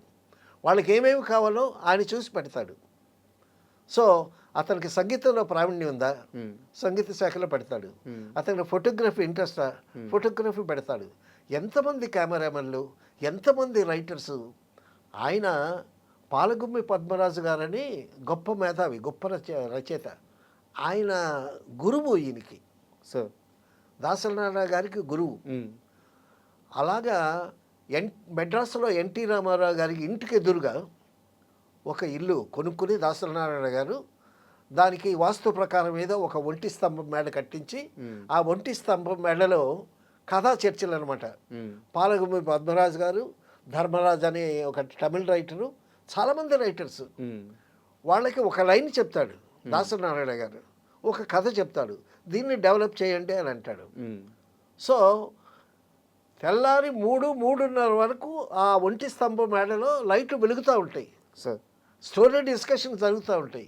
వాళ్ళకి ఏమేమి కావాలో ఆయన చూసి పెడతాడు. సో అతనికి సంగీతంలో ప్రావీణ్యం ఉందా, సంగీత శాఖలో పెడతాడు. అతనికి ఫోటోగ్రఫీ ఇంట్రెస్టా, ఫోటోగ్రఫీ పెడతాడు. ఎంతమంది కెమెరామెన్లు, ఎంతమంది రైటర్సు. ఆయన పాలగుమ్మి పద్మరాజు గారని గొప్ప మేధావి, గొప్ప రచయిత. ఆయన గురువు ఈయనకి, దాసనారాయణ గారికి గురువు. అలాగా మెడ్రాస్లో ఎన్టీ రామారావు గారికి ఇంటికి ఎదురుగా ఒక ఇల్లు కొనుక్కుని దాసనారాయణ గారు దానికి వాస్తు ప్రకారం ఏదో ఒక ఒంటి స్తంభం మేడ కట్టించి ఆ ఒంటి స్తంభం మేడలో కథా చర్చలు అనమాట. పాలగుమ్మి పద్మరాజు గారు, ధర్మరాజ్ అనే ఒక తమిళ రైటరు, చాలామంది రైటర్స్. వాళ్ళకి ఒక లైన్ చెప్తాడు దాసనారాయణ గారు, ఒక కథ చెప్తాడు, దీన్ని డెవలప్ చేయండి అని అంటాడు. సో తెల్లారి 3-3:30 వరకు ఆ ఒంటి స్తంభం మేడలో లైట్లు వెలుగుతూ ఉంటాయి, స్టోరీ డిస్కషన్ జరుగుతూ ఉంటాయి.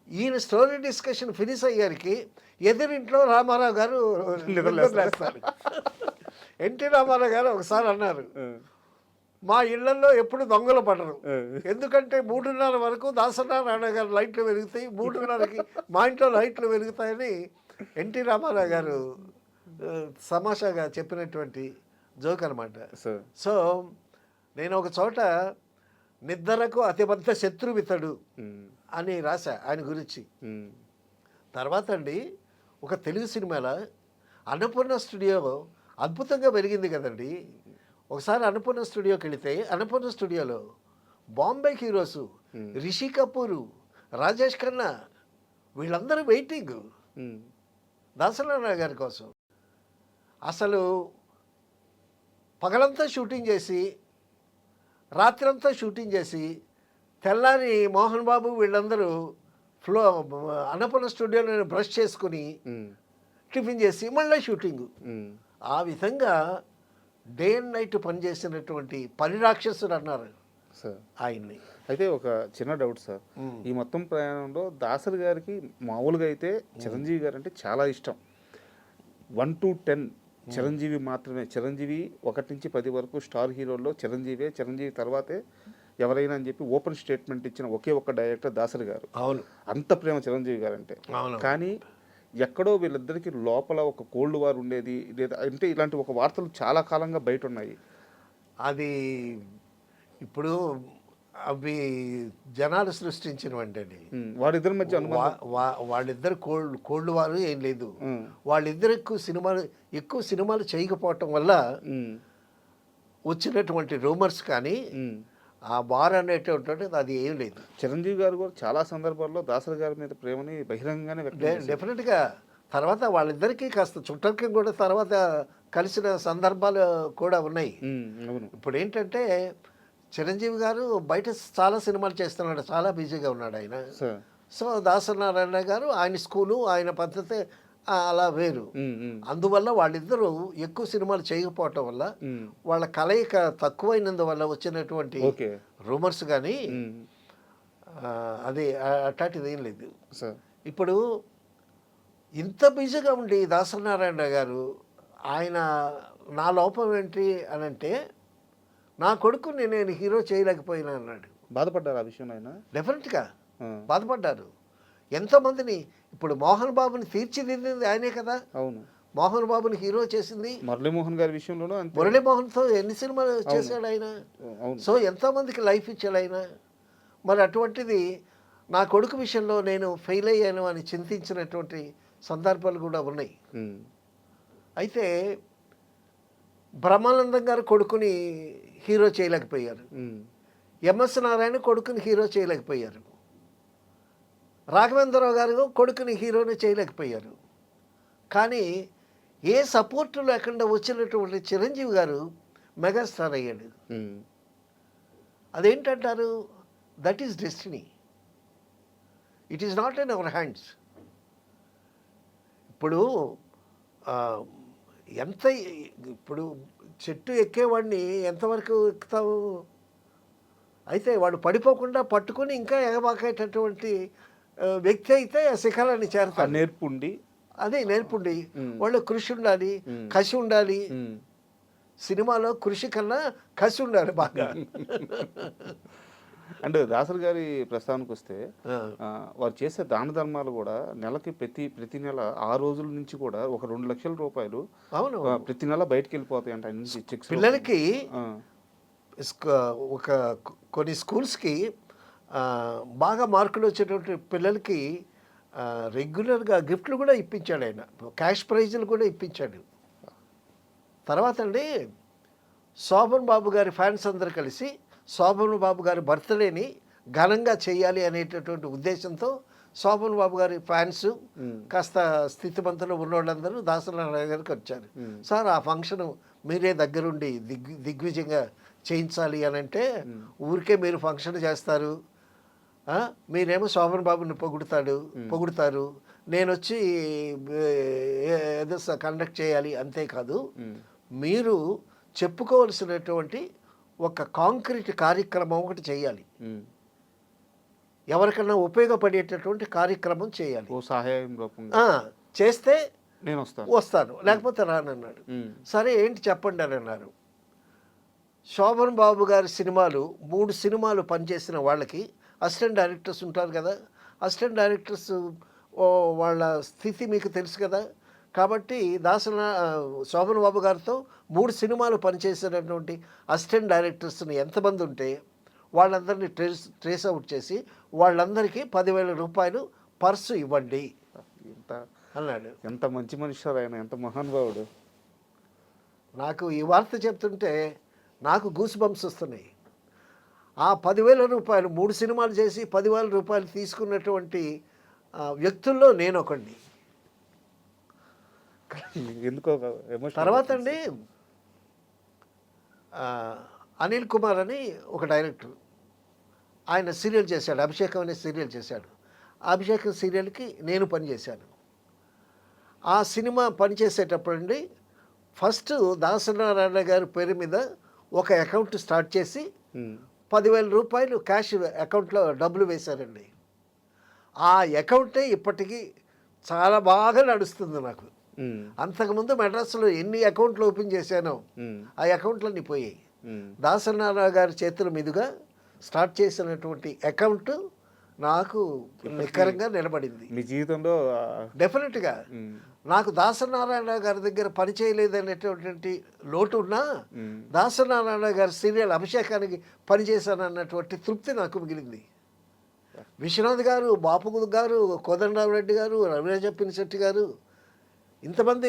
ఈయన స్టోరీ డిస్కషన్ ఫినిష్ అయ్యారికి ఎదురింట్లో రామారావు గారు నిద్రలేస్తారు. ఎన్టీ రామారావు గారు ఒకసారి అన్నారు, మా ఇళ్లలో ఎప్పుడు దొంగలు పడరు, ఎందుకంటే 3:30 వరకు దాసనారాయణ గారు లైట్లు వెలుగుతాయి, 3:30కి మా ఇంట్లో లైట్లు వెలుగుతాయని ఎన్టీ రామారావు గారు తమాషాగా చెప్పినటువంటి జోక్ అనమాట. సో నేను ఒక చోట నిద్రకు అతిపెద్ద శత్రువితడు అని రాశా ఆయన గురించి. తర్వాత అండి ఒక తెలుగు సినిమాలో అన్నపూర్ణ స్టూడియో అద్భుతంగా పెరిగింది కదండి. ఒకసారి అన్నపూర్ణ స్టూడియోకి వెళితే అన్నపూర్ణ స్టూడియోలో బాంబే హీరోసు, రిషి కపూరు, రాజేష్ ఖన్నా వీళ్ళందరూ వెయిటింగ్ దాసనారాయణ గారి కోసం. అసలు పగలంతా షూటింగ్ చేసి రాత్రంతా షూటింగ్ చేసి తెల్లారి మోహన్ బాబు వీళ్ళందరూ అన్నపూర్ణ స్టూడియోలో బ్రష్ చేసుకుని టిఫిన్ చేసి మళ్ళీ షూటింగ్. ఆ విధంగా డే అండ్ నైట్ పనిచేసినటువంటి పని రాక్షసుడు అన్నారు ఆయన్ని. అయితే ఒక చిన్న డౌట్ సార్, ఈ మొత్తం ప్రయాణంలో దాసరి గారికి మామూలుగా అయితే చిరంజీవి గారు అంటే చాలా ఇష్టం. 1 to 10 చిరంజీవి మాత్రమే. చిరంజీవి 1 నుంచి 10 వరకు స్టార్ హీరోల్లో చిరంజీవి తర్వాతే ఎవరైనా అని చెప్పి ఓపెన్ స్టేట్మెంట్ ఇచ్చిన ఒకే ఒక్క డైరెక్టర్ దాసరి గారు. అవును, అంత ప్రేమ చిరంజీవి గారు అంటే. అవును. కానీ ఎక్కడో వీళ్ళిద్దరికి లోపల ఒక కోల్డ్ వార్ ఉండేది, లేదా అంటే ఇలాంటి ఒక వార్తలు చాలా కాలంగా బయట ఉన్నాయి. అది ఇప్పుడు అవి జనాలు సృష్టించినవండి. వారిద్దరి మధ్య అనుబంధం. వాళ్ళిద్దరు కోల్డ్ వారు ఏం లేదు. వాళ్ళిద్దరు ఎక్కువ సినిమాలు చేయకపోవటం వల్ల వచ్చినటువంటి రూమర్స్, కానీ ఆ వార్ అనేటువంటిది అది ఏం లేదు. చిరంజీవి గారు కూడా చాలా సందర్భాల్లో దాసరి గారి మీద ప్రేమని బహిరంగంగానే వ్యక్తం చేశారు. డెఫినెట్గా తర్వాత వాళ్ళిద్దరికీ కాస్త చుట్టరికం కూడా తర్వాత కలిసిన సందర్భాలు కూడా ఉన్నాయి. అవును. ఇప్పుడు ఏంటంటే చిరంజీవి గారు బయట చాలా సినిమాలు చేస్తున్నాడు, చాలా బిజీగా ఉన్నాడు ఆయన. సో దాసరి నారాయణ గారు ఆయన స్కూలు, ఆయన పద్ధతి అలా వేరు. అందువల్ల వాళ్ళిద్దరూ ఎక్కువ సినిమాలు చేయకపోవటం వల్ల వాళ్ళ కలయిక తక్కువైనందువల్ల వచ్చినటువంటి రూమర్స్, కానీ అది అట్లాంటిది ఏం లేదు. ఇప్పుడు ఇంత బిజీగా ఉండి దాసరి నారాయణ గారు ఆయన నా లోపం ఏంటి అని అంటే, నా కొడుకుని నేను హీరో చేయలేకపోయినా అన్నాడు. బాధపడ్డారు ఆ విషయంలో ఆయన? డెఫినెట్గా బాధపడ్డారు. ఎంతోమందిని ఇప్పుడు మోహన్ బాబుని తీర్చిదిద్దింది ఆయనే కదా. అవును, మోహన్ బాబుని హీరో చేసింది. మురళీమోహన్ గారి విషయంలోనూ మురళీమోహన్తో ఎన్ని సినిమాలు చేశాడు ఆయన. సో ఎంతోమందికి లైఫ్ ఇచ్చాడు ఆయన. మరి అటువంటిది నా కొడుకు విషయంలో నేను ఫెయిల్ అయ్యాను అని చింతించినటువంటి సందర్భాలు కూడా ఉన్నాయి. అయితే బ్రహ్మానందం గారు కొడుకుని హీరో చేయలేకపోయారు. ఎంఎస్ నారాయణ కొడుకుని హీరో చేయలేకపోయారు. రాఘవేంద్రరావు గారు కొడుకుని హీరోని చేయలేకపోయారు. కానీ ఏ సపోర్టు లేకుండా వచ్చినటువంటి చిరంజీవి గారు మెగాస్టార్ అయ్యాడు. అదేంటంటారు? That is destiny. It is not in our hands. ఇప్పుడు ఇప్పుడు చెట్టు ఎక్కేవాడిని ఎంతవరకు ఎక్కుతావు? అయితే వాడు పడిపోకుండా పట్టుకొని ఇంకా ఎగబాకేటటువంటి వ్యక్తి అయితే ఆ శిఖరాన్ని చేరతాడు. నేర్పుండి, అదే నేర్పుండి, వాళ్ళు కృషి ఉండాలి, కసి ఉండాలి. సినిమాలో కృషి కన్నా కసి ఉండాలి బాగా. అండ్ దాసరి గారి ప్రస్థానానికి వస్తే వారు చేసే దాన ధర్మాలు కూడా నెలకి ప్రతి నెల 6 రోజుల నుంచి కూడా ఒక 2 లక్షల రూపాయలు అవును ప్రతి నెల బయటకు వెళ్ళిపోతాయి అంట పిల్లలకి. ఒక కొన్ని స్కూల్స్కి బాగా మార్కులు వచ్చేటువంటి పిల్లలకి రెగ్యులర్గా గిఫ్ట్లు కూడా ఇప్పించాడు ఆయన, క్యాష్ ప్రైజులు కూడా ఇప్పించాడు. తర్వాత అండి శోభన్ బాబు గారి ఫ్యాన్స్ అందరు కలిసి శోభన్ బాబు గారి బర్త్డేని ఘనంగా చేయాలి అనేటటువంటి ఉద్దేశంతో శోభన్ బాబు గారి ఫ్యాన్స్ కాస్త స్థితిమంతులు ఉన్నోళ్ళందరూ దాసరి నారాయణ గారికి వచ్చారు. సార్ ఆ ఫంక్షన్ మీరే దగ్గరుండి దిగ్విజయంగా చేయించాలి అని అంటే, ఊరికే మీరు ఫంక్షన్ చేస్తారు, మీరేమో శోభన్ బాబుని పొగుడుతారు, నేను వచ్చి ఏదో కండక్ట్ చేయాలి, అంతేకాదు మీరు చెప్పుకోవలసినటువంటి ఒక కాంక్రీట్ కార్యక్రమం ఒకటి చేయాలి, ఎవరికన్నా ఉపయోగపడేటటువంటి కార్యక్రమం చేయాలి, సహాయం చేస్తే నేను వస్తాను, లేకపోతే రానన్నాడు. సరే ఏంటి చెప్పండి అని అన్నారు. శోభన్ బాబు గారి సినిమాలు 3 సినిమాలు పనిచేసిన వాళ్ళకి అసిస్టెంట్ డైరెక్టర్స్ ఉంటారు కదా, అసిస్టెంట్ డైరెక్టర్స్ వాళ్ళ స్థితి మీకు తెలుసు కదా. కాబట్టి శోభన్ బాబు గారితో 3 సినిమాలు పనిచేసినటువంటి అసిస్టెంట్ డైరెక్టర్స్ని ఎంతమంది ఉంటే వాళ్ళందరినీ ట్రేస్ అవుట్ చేసి వాళ్ళందరికీ 10,000 రూపాయలు పర్సు ఇవ్వండి అన్నాడు. ఎంత మంచి మనిషి ఆయన, ఎంత మహానుభావుడు. నాకు ఈ వార్త చెప్తుంటే నాకు గూస్ బంప్స్ వస్తున్నాయి. ఆ 10,000 రూపాయలు 3 సినిమాలు చేసి 10,000 రూపాయలు తీసుకున్నటువంటి వ్యక్తుల్లో నేను ఒకడిని. ఎందుకో తర్వాత అండి అనిల్ కుమార్ అని ఒక డైరెక్టర్, ఆయన సీరియల్ చేశాడు, అభిషేకం అనే సీరియల్ చేశాడు. అభిషేకం సీరియల్కి నేను పనిచేశాను. ఆ సినిమా పనిచేసేటప్పుడు అండి ఫస్ట్ దాసరి నారాయణ గారి పేరు మీద ఒక అకౌంట్ స్టార్ట్ చేసి 10,000 రూపాయలు క్యాష్ అకౌంట్లో డబ్బులు వేశారండి. ఆ అకౌంటే ఇప్పటికీ చాలా బాగా నడుస్తుంది నాకు. అంతకుముందు మెడ్రాస్లో ఎన్ని అకౌంట్లు ఓపెన్ చేశానో ఆ అకౌంట్లన్నీ పోయాయి. దాసరి నారాయణ గారి చేతుల మీదుగా స్టార్ట్ చేసినటువంటి అకౌంట్ నాకు నికరంగా నిలబడింది. మీ జీవితంలో డెఫినెట్గా నాకు దాసనారాయణ గారి దగ్గర పని చేయలేదనేటటువంటి లోటు ఉన్నా దాసనారాయణ గారి సీరియల్ అభిషేకానికి పనిచేశానన్నటువంటి తృప్తి నాకు మిగిలింది. విశ్వనాథ్ గారు, బాపు గారు, కోదండరామరెడ్డి గారు, రవిరాజ పినిశెట్టి గారు, ఇంతమంది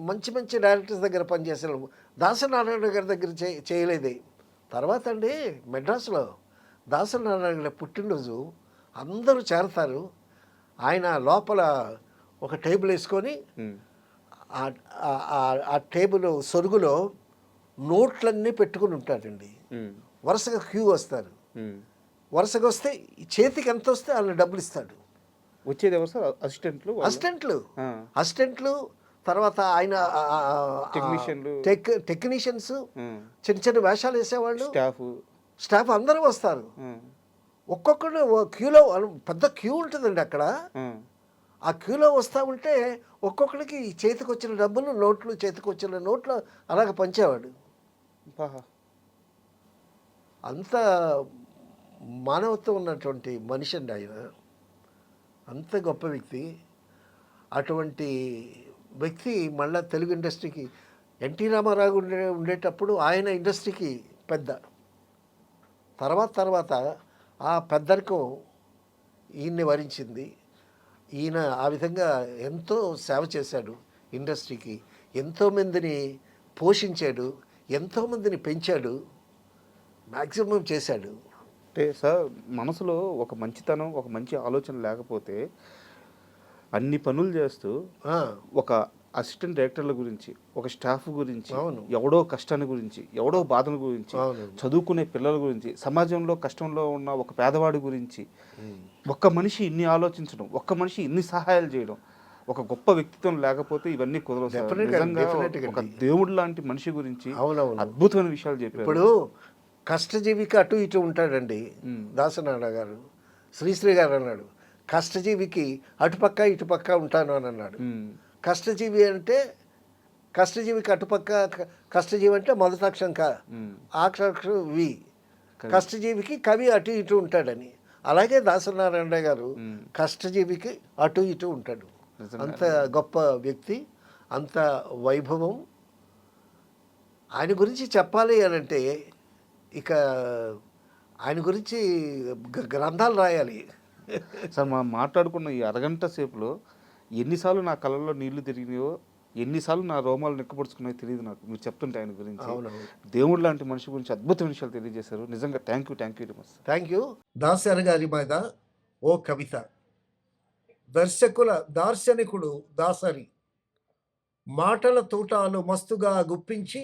మంచి మంచి డైరెక్టర్స్ దగ్గర పనిచేశారు. దాసనారాయణ గారి దగ్గర చేయలేదే. తర్వాత అండి మెడ్రాస్లో దాసనారాయణ గారి పుట్టినరోజు అందరూ చేరతారు. ఆయన లోపల ఒక టేబుల్ వేసుకొని ఆ టేబుల్ సొరుగులో నోట్లన్నీ పెట్టుకుని ఉంటాడండి. వరుసగా క్యూ వస్తారు. వరుసగా వస్తే చేతికి ఎంత వస్తే వాళ్ళని డబ్బులు ఇస్తాడు. వచ్చేది ఎవరు సార్? అసిస్టెంట్లు తర్వాత ఆయన టెక్నీషియన్స్, చిన్న చిన్న వేషాలు వేసేవాళ్ళు, స్టాఫ్ అందరూ వస్తారు. ఒక్కొక్కరు క్యూలో పెద్ద క్యూ ఉంటుందండి అక్కడ. ఆ క్యూలో వస్తూ ఉంటే ఒక్కొక్కరికి చేతికి వచ్చిన డబ్బులు నోట్లు, చేతికి వచ్చిన నోట్లు అలాగ పంచేవాడు. అంత మానవత్వం ఉన్నటువంటి మనిషి అండి ఆయన. అంత గొప్ప వ్యక్తి. అటువంటి వ్యక్తి మళ్ళీ తెలుగు ఇండస్ట్రీకి ఎన్టీ రామారావు ఉండేటప్పుడు ఆయన ఇండస్ట్రీకి పెద్ద. తర్వాత ఆ పెద్దరికం ఈయన్ని వరించింది. ఈయన ఆ విధంగా ఎంతో సేవ చేశాడు ఇండస్ట్రీకి. ఎంతోమందిని పోషించాడు, ఎంతోమందిని పెంచాడు, మ్యాక్సిమం చేశాడు. అంటే సార్ మనసులో ఒక మంచితనం, ఒక మంచి ఆలోచన లేకపోతే అన్ని పనులు చేస్తూ ఒక అసిస్టెంట్ డైరెక్టర్ల గురించి, ఒక స్టాఫ్ గురించి, ఎవడో కష్టాన్ని గురించి, ఎవడో బాధల గురించి, చదువుకునే పిల్లల గురించి, సమాజంలో కష్టంలో ఉన్న ఒక పేదవాడి గురించి ఒక్క మనిషి ఇన్ని ఆలోచించడం, ఒక్క మనిషి ఇన్ని సహాయాలు చేయడం, ఒక గొప్ప వ్యక్తిత్వం లేకపోతే ఇవన్నీ కుదరదు. నిజంగా ఒక దేవుడు లాంటి మనిషి గురించి అద్భుతమైన విషయాలు చెప్పారు. ఇప్పుడు కష్టజీవికి అటు ఇటు ఉంటాడండి దాసనారాయణ గారు. శ్రీశ్రీ గారు అన్నాడు, కష్టజీవికి అటుపక్క ఇటుపక్క ఉంటాను అని అన్నాడు. కష్టజీవి అంటే కష్టజీవికి అటుపక్క, కష్టజీవి అంటే మొదటక్షరం అక్షరం వి, కష్టజీవికి కవి అటు ఇటు ఉంటాడని. అలాగే దాసనారాయణ గారు కష్టజీవికి అటు ఇటు ఉంటాడు. అంత గొప్ప వ్యక్తి, అంత వైభవం. ఆయన గురించి చెప్పాలి అని అంటే ఇక ఆయన గురించి గ్రంథాలు రాయాలి. సార్ మనం మాట్లాడుకున్న ఈ అరగంట సేపులో ఎన్నిసార్లు నా కళ్ళల్లో నీళ్లు తిరిగినాయో, ఎన్నిసార్లు నా రోమాలు నిక్కపడుచుకున్నాయో తెలియదు నాకు. మీరు చెప్తుంటే ఆయన గురించి, దేవుడు లాంటి మనిషి గురించి అద్భుతమైన విషయాలు తెలియజేశారు. నిజంగా thank you very much. Thank you. Dasari గారి మీద ఓ కవిత. దర్శకుల దార్శనికుడు దాసరి, మాటల తూటాలు మస్తుగా గుప్పించి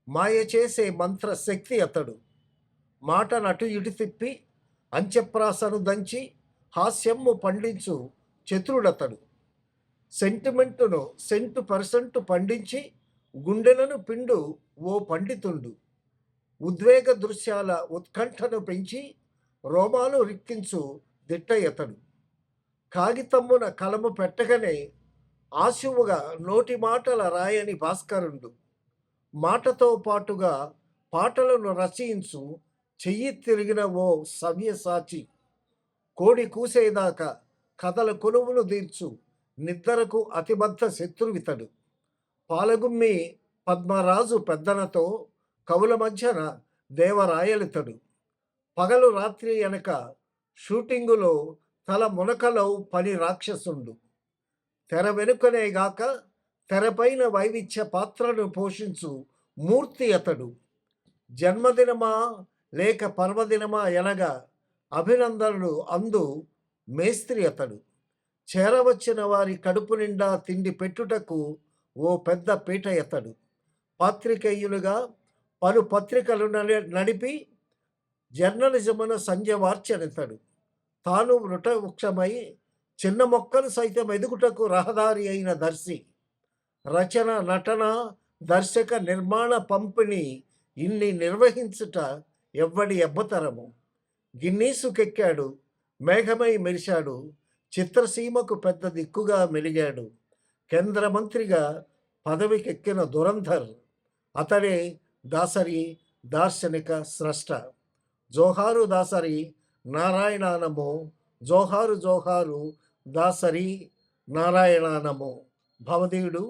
మాయ చేసే మంత్ర శక్తి అతడు. మాట నటు ఇటు తిప్పి అంచెప్రాసను దంచి హాస్యమ్ము పండించు చతురుడతడు. సెంటిమెంటును సెంటు పండించి గుండెలను పిండు ఓ పండితుండు. ఉద్వేగ దృశ్యాల ఉత్కంఠను పెంచి రోమాలు రిక్కించు దిట్టయతడు. కాగితమ్మున కలము పెట్టగానే ఆశువుగా నోటి మాటల రాయని భాస్కరుండు. మాటతో పాటుగా పాటలను రచయించు చెయ్యి తిరిగిన ఓ సవ్యసాచి. కోడి కూసేదాకా కథల కొలువులు తీర్చు నిద్రకు అతిబద్ధ శత్రువితడు. పాలగుమ్మి పద్మరాజు పెద్దనతో కవుల మధ్యన దేవరాయలితడు. పగలు రాత్రి వెనక షూటింగులో తల మునకలో పని రాక్షసుండు. తెర వెనుకనేగాక తెరపైన వైవిధ్య పాత్రను పోషించు మూర్తి అతడు. జన్మదినమా లేక పర్వదినమా ఎనగా అభినందనలు అందు మేస్త్రి అతడు. చేరవచ్చిన వారి కడుపు నిండా తిండి పెట్టుటకు ఓ పెద్ద పీట ఎతడు. పాత్రికేయులుగా పలు పత్రికలు నడిపి జర్నలిజమున సంధ్యవార్చనెతడు. తాను వృటవృక్షమై చిన్న మొక్కలు సైతం ఎదుగుటకు రహదారి అయిన దర్శి. రచన, నటన, దర్శక, నిర్మాణ, పంపిణీ ఇన్ని నిర్వహించుట ఎవ్వడి ఎబ్బతరము. గిన్నీసుకెక్కాడు, మేఘమై మెరిశాడు, చిత్రసీమకు పెద్ద దిక్కుగా మెలిగాడు. కేంద్ర మంత్రిగా పదవికెక్కిన దురంధర్ అతడే దాసరి దార్శనిక స్రష్ట. జోహారు Dasari నారాయణానము, జోహారు జోహారు Dasari నారాయణానము. భవదీయుడు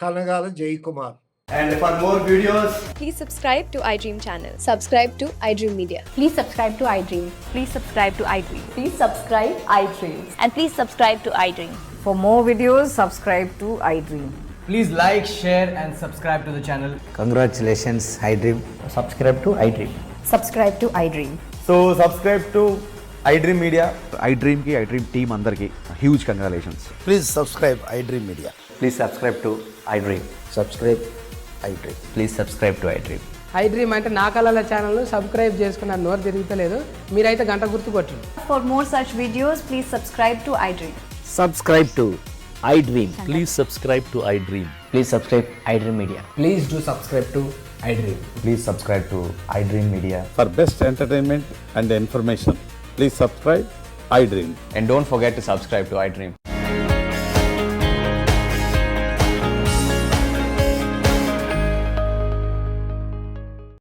Kanagala Jayakumar. And for more videos, Please subscribe to iDream channel. Subscribe to iDream Media. Please subscribe to iDream. Please subscribe to iDream. Please subscribe iDream. And please subscribe to iDream. For more videos, subscribe to iDream. please like, share, and subscribe to the channel. Congratulations, iDream. Subscribe to iDream. Subscribe to iDream. So, subscribe to iDream Media. iDream की iDream team अंदर की huge congratulations. Please subscribe iDream Media. Please subscribe to iDream. Subscribe iDream. Please subscribe to iDream. iDream అంటే నా కళల ఛానల్ను subscribe చేసుకున్నారు, నోరు తిరుగుతలేదు. మీరైతే గంట గుర్తు కొట్టండి. For more such videos, please subscribe to iDream. Subscribe to iDream. Please subscribe to iDream. Please subscribe iDream Media. Please do subscribe to iDream. Please subscribe to iDream Media. For best entertainment and information, please subscribe iDream. And don't forget to subscribe to iDream.